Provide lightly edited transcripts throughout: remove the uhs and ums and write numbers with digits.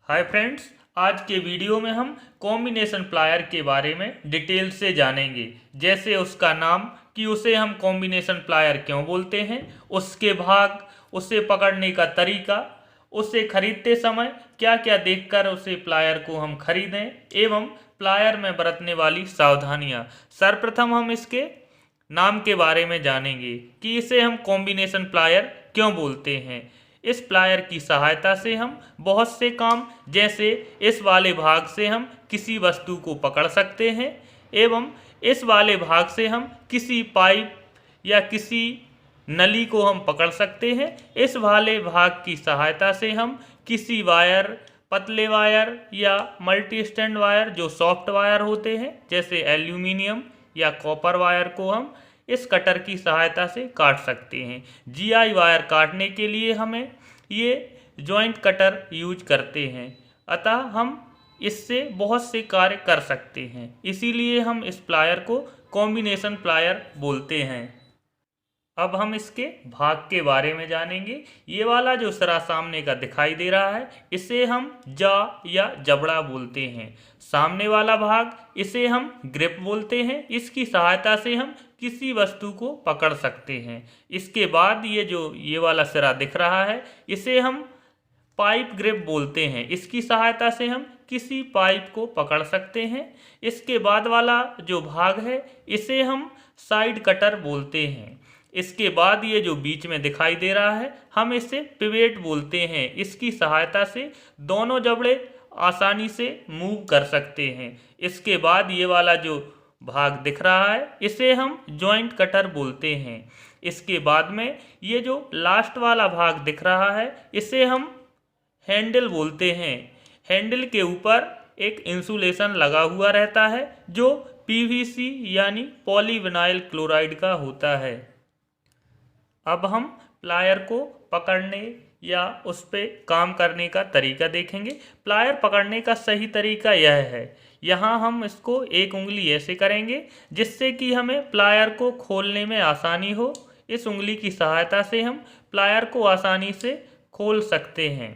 Hi friends, आज के video में हम कॉम्बिनेशन प्लायर के बारे में डिटेल से जानेंगे। जैसे उसका नाम कि उसे हम कॉम्बिनेशन प्लायर क्यों बोलते हैं, उसके भाग, उसे पकड़ने का तरीका, उसे खरीदते समय क्या क्या देखकर उसे प्लायर को हम खरीदें एवं प्लायर में बरतने वाली सावधानियां। सर्वप्रथम हम इसके नाम के बारे में जानेंगे कि इसे हम कॉम्बिनेशन प्लायर क्यों बोलते हैं। इस प्लायर की सहायता से हम बहुत से काम, जैसे इस वाले भाग से हम किसी वस्तु को पकड़ सकते हैं एवं इस वाले भाग से हम किसी पाइप या किसी नली को हम पकड़ सकते हैं। इस वाले भाग की सहायता से हम किसी वायर, पतले वायर या मल्टी स्टैंड वायर जो सॉफ्ट वायर होते हैं जैसे एल्यूमिनियम या कॉपर वायर को हम इस कटर की सहायता से काट सकते हैं। जीआई वायर काटने के लिए हमें ये जॉइंट कटर यूज करते हैं, अतः हम इससे बहुत से कार्य कर सकते हैं, इसीलिए हम इस प्लायर को कॉम्बिनेशन प्लायर बोलते हैं। अब हम इसके भाग के बारे में जानेंगे। ये वाला जो सिरा सामने का दिखाई दे रहा है इसे हम जा या जबड़ा बोलते हैं। सामने वाला भाग इसे हम ग्रिप बोलते हैं। इसकी सहायता से हम किसी वस्तु को पकड़ सकते हैं। इसके बाद ये वाला सिरा दिख रहा है इसे हम पाइप ग्रिप बोलते हैं। इसकी सहायता से हम किसी पाइप को पकड़ सकते हैं। इसके बाद वाला जो भाग है इसे हम साइड कटर बोलते हैं। इसके बाद ये जो बीच में दिखाई दे रहा है हम इसे पिवेट बोलते हैं। इसकी सहायता से दोनों जबड़े आसानी से मूव कर सकते हैं। इसके बाद ये वाला जो भाग दिख रहा है इसे हम जॉइंट कटर बोलते हैं। इसके बाद में ये जो लास्ट वाला भाग दिख रहा है इसे हम हैंडल बोलते हैं। हैंडल के ऊपर एक इंसुलेशन लगा हुआ रहता है जो पीवीसी यानी पॉलीविनाइल क्लोराइड का होता है। अब हम प्लायर को पकड़ने या उस पर काम करने का तरीका देखेंगे। प्लायर पकड़ने का सही तरीका यह है, यहाँ हम इसको एक उंगली ऐसे करेंगे जिससे कि हमें प्लायर को खोलने में आसानी हो। इस उंगली की सहायता से हम प्लायर को आसानी से खोल सकते हैं।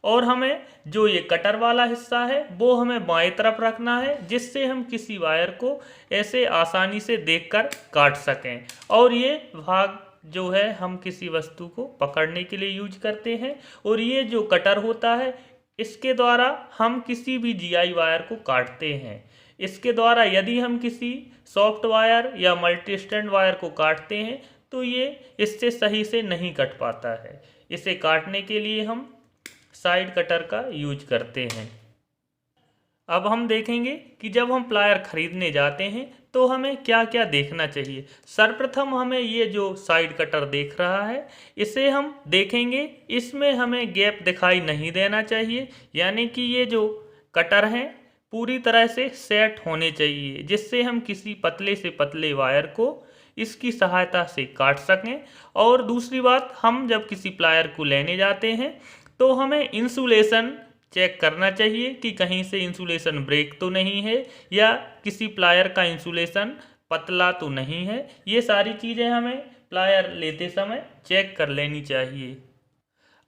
और हमें जो ये कटर वाला हिस्सा है वो हमें बाएं तरफ रखना है जिससे हम किसी वायर को ऐसे आसानी से देखकर काट सकें। और ये भाग जो है हम किसी वस्तु को पकड़ने के लिए यूज करते हैं। और ये जो कटर होता है इसके द्वारा हम किसी भी जीआई वायर को काटते हैं। इसके द्वारा यदि हम किसी सॉफ्ट वायर या मल्टी स्टैंड वायर को काटते हैं तो ये इससे सही से नहीं कट पाता है। इसे काटने के लिए हम साइड कटर का यूज करते हैं। अब हम देखेंगे कि जब हम प्लायर खरीदने जाते हैं तो हमें क्या क्या देखना चाहिए। सर्वप्रथम हमें ये जो साइड कटर देख रहा है इसे हम देखेंगे, इसमें हमें गैप दिखाई नहीं देना चाहिए, यानी कि ये जो कटर हैं पूरी तरह से सेट होने चाहिए जिससे हम किसी पतले से पतले वायर को इसकी सहायता से काट सकें। और दूसरी बात, हम जब किसी प्लायर को लेने जाते हैं तो हमें इंसुलेशन चेक करना चाहिए कि कहीं से इंसुलेशन ब्रेक तो नहीं है या किसी प्लायर का इंसुलेशन पतला तो नहीं है। ये सारी चीज़ें हमें प्लायर लेते समय चेक कर लेनी चाहिए।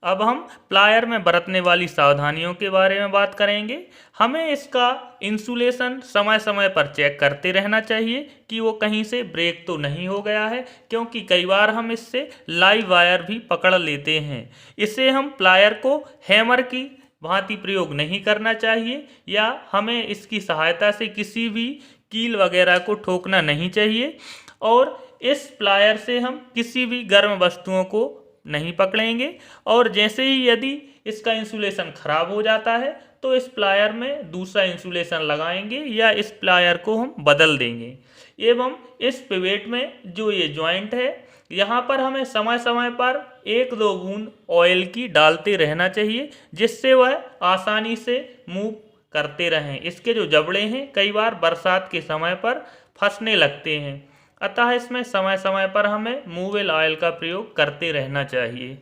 अब हम प्लायर में बरतने वाली सावधानियों के बारे में बात करेंगे। हमें इसका इंसुलेशन समय समय पर चेक करते रहना चाहिए कि वो कहीं से ब्रेक तो नहीं हो गया है, क्योंकि कई बार हम इससे लाइव वायर भी पकड़ लेते हैं। इसे हम प्लायर को हैमर की भांति प्रयोग नहीं करना चाहिए या हमें इसकी सहायता से किसी भी कील वगैरह को ठोकना नहीं चाहिए। और इस प्लायर से हम किसी भी गर्म वस्तुओं को नहीं पकड़ेंगे। और जैसे ही यदि इसका इंसुलेशन खराब हो जाता है तो इस प्लायर में दूसरा इंसुलेशन लगाएंगे या इस प्लायर को हम बदल देंगे। एवं इस पिवेट में जो ये जॉइंट है यहाँ पर हमें समय समय पर 1-2 बूंद ऑयल की डालते रहना चाहिए जिससे वह आसानी से मूव करते रहें। इसके जो जबड़े हैं कई बार बरसात के समय पर फंसने लगते हैं, अतः इसमें समय समय पर हमें मूवेल ऑयल का प्रयोग करते रहना चाहिए।